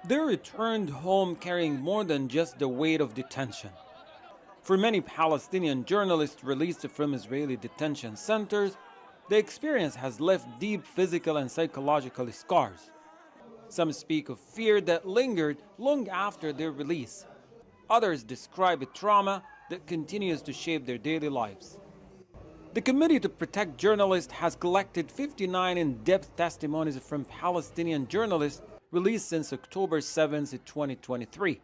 They returned home carrying more than just the weight of detention. For many Palestinian journalists released from Israeli detention centers, the experience has left deep physical and psychological scars. Some speak of fear that lingered long after their release. Others describe a trauma that continues to shape their daily lives. The Committee to Protect Journalists has collected 59 in-depth testimonies from Palestinian journalists released since October 7, 2023.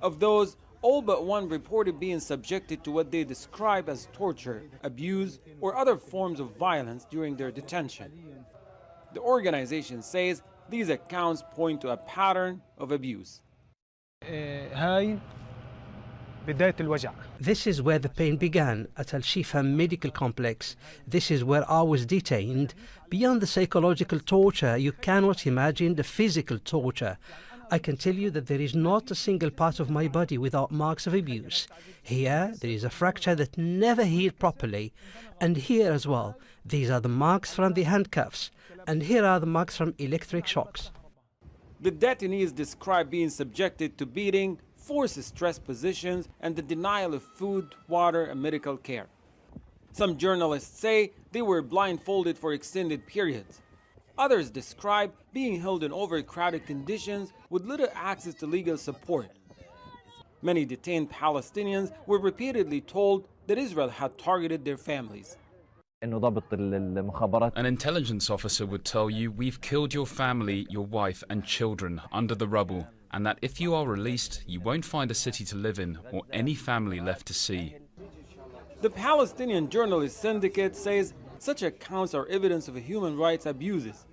Of those, all but one reported being subjected to what they describe as torture, abuse, or other forms of violence during their detention. The organization says these accounts point to a pattern of abuse. This is where the pain began, at Al-Shifa Medical Complex. This is where I was detained. Beyond the psychological torture, you cannot imagine the physical torture. I can tell you that there is not a single part of my body without marks of abuse. Here, there is a fracture that never healed properly. And here as well, these are the marks from the handcuffs. And here are the marks from electric shocks. The detainees describe being subjected to beating, forced stress positions, and the denial of food, water, and medical care. Some journalists say they were blindfolded for extended periods. Others describe being held in overcrowded conditions with little access to legal support. Many detained Palestinians were repeatedly told that Israel had targeted their families. An intelligence officer would tell you, we've killed your family, your wife and children under the rubble, and that if you are released, you won't find a city to live in or any family left to see. The Palestinian Journalist Syndicate says such accounts are evidence of human rights abuses.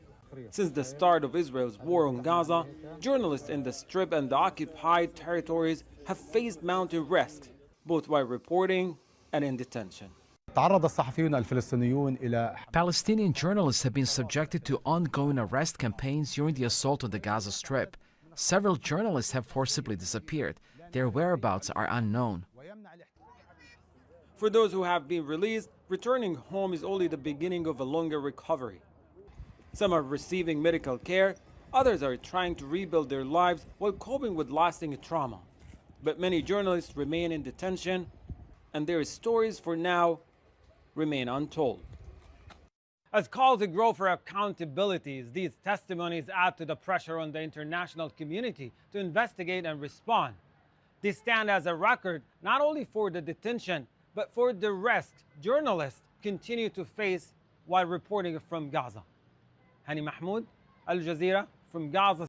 Since the start of Israel's war on Gaza, journalists in the Strip and the occupied territories have faced mounting risks, both while reporting and in detention. Palestinian journalists have been subjected to ongoing arrest campaigns during the assault on the Gaza Strip. Several journalists have forcibly disappeared. Their whereabouts are unknown. For those who have been released, returning home is only the beginning of a longer recovery. Some are receiving medical care, others are trying to rebuild their lives while coping with lasting trauma. But many journalists remain in detention, and their stories for now remain untold. As calls grow for accountability, these testimonies add to the pressure on the international community to investigate and respond. They stand as a record not only for the detention, but for the rest journalists continue to face while reporting from Gaza. Hani Mahmoud, Al Jazeera from Gaza.